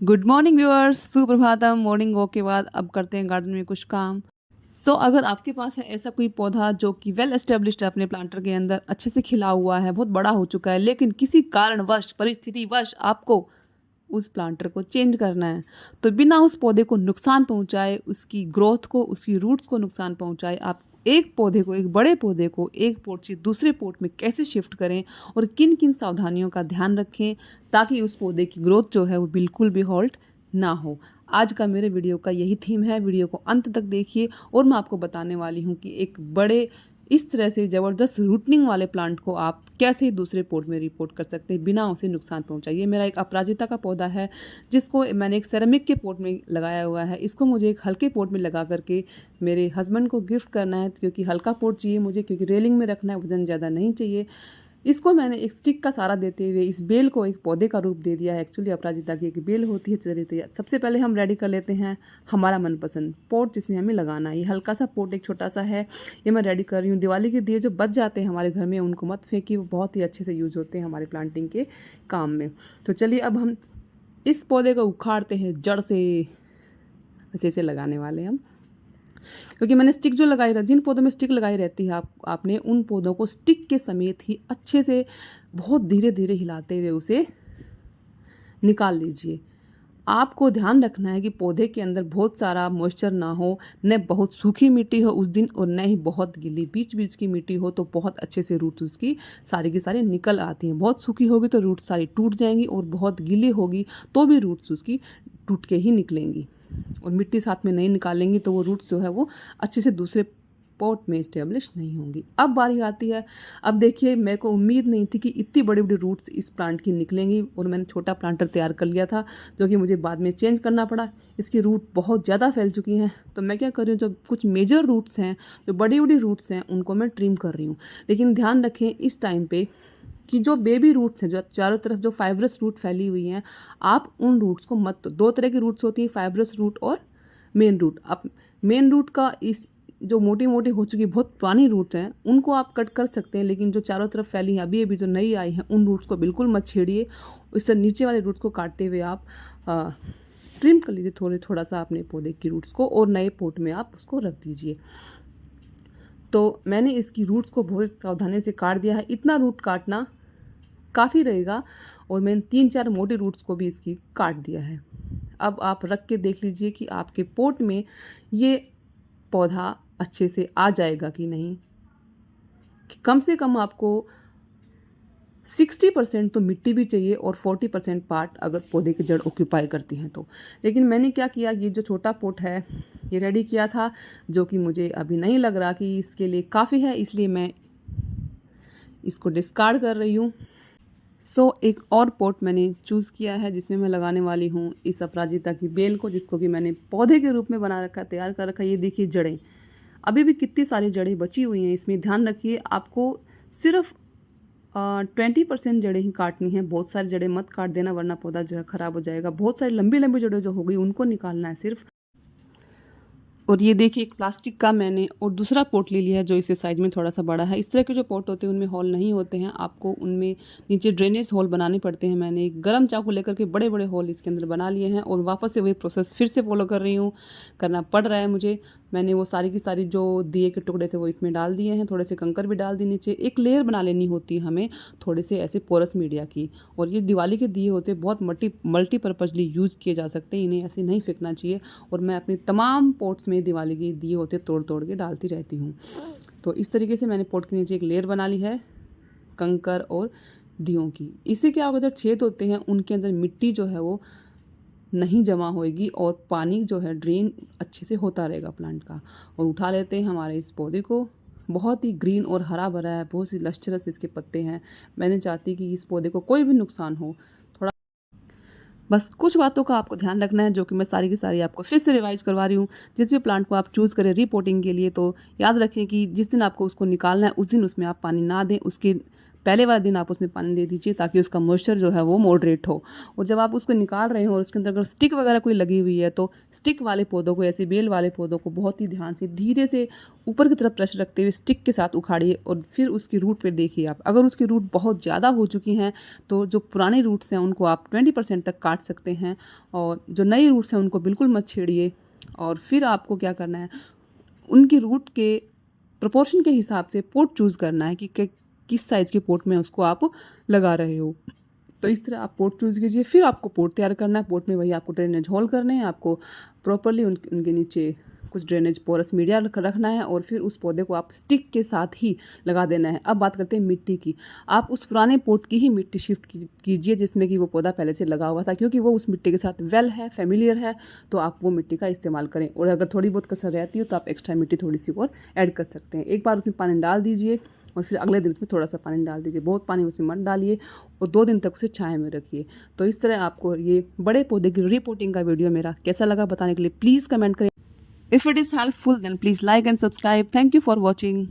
Good morning viewers, सुप्रभातम। Morning walk के बाद अब करते हैं गार्डन में कुछ काम। अगर आपके पास है ऐसा कोई पौधा जो कि वेल एस्टेब्लिश्ड है अपने प्लांटर के अंदर, अच्छे से खिला हुआ है, बहुत बड़ा हो चुका है, लेकिन किसी कारणवश परिस्थितिवश आपको उस प्लांटर को चेंज करना है, तो बिना उस पौधे को नुकसान पहुंचाए, उसकी ग्रोथ को, उसकी रूट्स को नुकसान पहुंचाए, आप एक पौधे को, एक बड़े पौधे को एक पोट से दूसरे पोट में कैसे शिफ्ट करें और किन किन सावधानियों का ध्यान रखें ताकि उस पौधे की ग्रोथ जो है वो बिल्कुल भी हॉल्ट ना हो। आज का मेरे वीडियो का यही थीम है। वीडियो को अंत तक देखिए और मैं आपको बताने वाली हूँ कि एक बड़े इस तरह से ज़बरदस्त रूटनिंग वाले प्लांट को आप कैसे दूसरे पोट में रिपोर्ट कर सकते हैं बिना उसे नुकसान पहुंचाइए। मेरा एक अपराजिता का पौधा है जिसको मैंने एक सेरेमिक के पोट में लगाया हुआ है। इसको मुझे एक हल्के पोट में लगा करके मेरे हस्बैंड को गिफ्ट करना है, क्योंकि हल्का पोट चाहिए मुझे, क्योंकि रेलिंग में रखना है, वजन ज़्यादा नहीं चाहिए। इसको मैंने एक स्टिक का सहारा देते हुए इस बेल को एक पौधे का रूप दे दिया है। एक्चुअली अपराजिता की एक बेल होती है। चलिए सबसे पहले हम रेडी कर लेते हैं हमारा मनपसंद पोट जिसमें हमें लगाना है। ये हल्का सा पोट, एक छोटा सा है, ये मैं रेडी कर रही हूँ। दिवाली के दिए जो बच जाते हैं हमारे घर में उनको मत फेंकिए, वो बहुत ही अच्छे से यूज होते हैं हमारे प्लांटिंग के काम में। तो चलिए अब हम इस पौधे को उखाड़ते हैं जड़ से, ऐसे लगाने वाले हम, क्योंकि मैंने स्टिक जो लगाई रही, जिन पौधों में स्टिक लगाई रहती है आपने उन पौधों को स्टिक के समेत ही अच्छे से बहुत धीरे धीरे हिलाते हुए उसे निकाल लीजिए। आपको ध्यान रखना है कि पौधे के अंदर बहुत सारा मॉइस्चर ना हो, न बहुत सूखी मिट्टी हो उस दिन और न ही बहुत गीली। बीच बीच की मिट्टी हो तो बहुत अच्छे से रूट्स उसकी सारी की सारी निकल आती हैं। बहुत सूखी होगी तो रूट्स सारी टूट जाएंगी और बहुत गीली होगी तो भी रूट्स उसकी टूट के ही निकलेंगी, और मिट्टी साथ में नहीं निकालेंगी तो वो रूट्स जो है वो अच्छे से दूसरे पॉट में इस्टेब्लिश नहीं होंगी। अब बारी आती है, अब देखिए मेरे को उम्मीद नहीं थी कि इतनी बड़ी बड़ी रूट्स इस प्लांट की निकलेंगी, और मैंने छोटा प्लांटर तैयार कर लिया था जो कि मुझे बाद में चेंज करना पड़ा। इसकी रूट बहुत ज़्यादा फैल चुकी हैं, तो मैं क्या कर रही हूँ, जो कुछ मेजर रूट्स हैं, जो बड़ी बड़ी रूट्स हैं, उनको मैं ट्रिम कर रही हूँ। लेकिन ध्यान रखें इस टाइम पे कि जो बेबी रूट्स हैं, जो चारों तरफ जो फाइब्रस रूट फैली हुई हैं, आप उन रूट्स को मत, दो तरह की रूट्स होती हैं, फाइब्रस रूट और मेन रूट। आप मेन रूट का इस जो मोटी मोटी हो चुकी बहुत पुरानी रूट्स हैं उनको आप कट कर सकते हैं, लेकिन जो चारों तरफ फैली हैं अभी अभी जो नई आई हैं उन रूट्स को बिल्कुल मत छेड़िए। उससे नीचे वाले रूट्स को काटते हुए आप ट्रिम कर लीजिए थोड़ा सा अपने पौधे की रूट्स को, और नए पोट में आप उसको रख दीजिए। तो मैंने इसकी रूट्स को बहुत सावधानी से काट दिया है। इतना रूट काटना काफ़ी रहेगा, और मैंने 3-4 मोटी रूट्स को भी इसकी काट दिया है। अब आप रख के देख लीजिए कि आपके पोट में ये पौधा अच्छे से आ जाएगा कि नहीं। कम से कम आपको 60% तो मिट्टी भी चाहिए और 40% पार्ट अगर पौधे की जड़ ऑक्यूपाई करती हैं तो। लेकिन मैंने क्या किया, ये जो छोटा पोट है ये रेडी किया था, जो कि मुझे अभी नहीं लग रहा कि इसके लिए काफ़ी है, इसलिए मैं इसको डिस्कार्ड कर रही हूँ। एक और पॉट मैंने चूज़ किया है जिसमें मैं लगाने वाली हूँ इस अपराजिता की बेल को, जिसको कि मैंने पौधे के रूप में बना रखा, तैयार कर रखा है। ये देखिए जड़ें, अभी भी कितनी सारी जड़ें बची हुई हैं इसमें। ध्यान रखिए आपको सिर्फ 20% जड़ें ही काटनी है, बहुत सारी जड़ें मत काट देना वरना पौधा जो है ख़राब हो जाएगा। बहुत सारी लंबी लंबी जड़ें जो हो गई उनको निकालना है सिर्फ। और ये देखिए एक प्लास्टिक का मैंने और दूसरा पॉट ले लिया है जो इसके साइज में थोड़ा सा बड़ा है। इस तरह के जो पॉट होते हैं उनमें हॉल नहीं होते हैं, आपको उनमें नीचे ड्रेनेज हॉल बनाने पड़ते हैं। मैंने एक गर्म चाकू लेकर के बड़े बड़े हॉल इसके अंदर बना लिए हैं, और वापस से वही प्रोसेस फिर से फॉलो कर रही हूँ, करना पड़ रहा है मुझे। मैंने वो सारी की सारी जो दिए के टुकड़े थे वो इसमें डाल दिए हैं, थोड़े से कंकर भी डाल दिए नीचे। एक लेयर बना लेनी होती है हमें थोड़े से ऐसे पोरस मीडिया की। और ये दिवाली के दिए होते हैं, बहुत मल्टीपर्पजली यूज़ किए जा सकते हैं, इन्हें ऐसे नहीं फेंकना चाहिए। और मैं अपने तमाम पॉट्स में दिवाली के दिए होते तोड़ तोड़ के डालती रहती हूँ। तो इस तरीके से मैंने पॉट के नीचे एक लेयर बना ली है कंकर और दियों की। इससे क्या होगा, जब छेद होते हैं उनके अंदर मिट्टी जो है वो नहीं जमा होएगी और पानी जो है ड्रेन अच्छे से होता रहेगा प्लांट का। और उठा लेते हैं हमारे इस पौधे को, बहुत ही ग्रीन और हरा भरा है, बहुत सी लश्चरस इसके पत्ते हैं। मैंने चाहती कि इस पौधे को कोई भी नुकसान हो, थोड़ा बस कुछ बातों का आपको ध्यान रखना है, जो कि मैं सारी की सारी आपको फिर से रिवाइज करवा रही हूँ। जिस भी प्लांट को आप चूज़ करें रिपोर्टिंग के लिए, तो याद रखें कि जिस दिन आपको उसको निकालना है उस दिन उसमें आप पानी ना दें। उसके पहले वाले दिन आप उसमें पानी दे दीजिए ताकि उसका मॉइस्चर जो है वो मॉडरेट हो। और जब आप उसको निकाल रहे हो और उसके अंदर अगर स्टिक वगैरह कोई लगी हुई है तो स्टिक वाले पौधों को, ऐसे बेल वाले पौधों को बहुत ही ध्यान से धीरे से ऊपर की तरफ प्रेशर रखते हुए स्टिक के साथ उखाड़िए और फिर उसकी रूट पे देखिए आप। अगर उसकी रूट बहुत ज़्यादा हो चुकी हैं तो जो पुराने रूट्स हैं उनको आप 20% तक काट सकते हैं और जो नई रूट्स हैं उनको बिल्कुल मत छेड़िए। और फिर आपको क्या करना है, उनकी रूट के प्रोपोर्शन के हिसाब से पोट चूज़ करना है कि किस साइज़ के पोट में उसको आप लगा रहे हो। तो इस तरह आप पोट चूज़ कीजिए। फिर आपको पोट तैयार करना है। पोट में वही आपको ड्रेनेज होल करने हैं, आपको प्रॉपरली उनके नीचे कुछ ड्रेनेज पोरस मीडिया रखना है और फिर उस पौधे को आप स्टिक के साथ ही लगा देना है। अब बात करते हैं मिट्टी की। आप उस पुराने पोट की ही मिट्टी शिफ्ट कीजिए जिसमें कि वो पौधा पहले से लगा हुआ था, क्योंकि वो उस मिट्टी के साथ वेल है, फेमिलियर है, तो आप वो मिट्टी का इस्तेमाल करें। और अगर थोड़ी बहुत कसर रहती हो तो आप एक्स्ट्रा मिट्टी थोड़ी सी और ऐड कर सकते हैं। एक बार उसमें पानी डाल दीजिए और फिर अगले दिन उसमें थोड़ा सा पानी डाल दीजिए। बहुत पानी उसमें मत डालिए और 2 दिन तक उसे छाया में रखिए। तो इस तरह आपको ये बड़े पौधे की रिपोर्टिंग का वीडियो मेरा कैसा लगा बताने के लिए प्लीज़ कमेंट करें। If it is helpful, then please like and subscribe. Thank you for watching.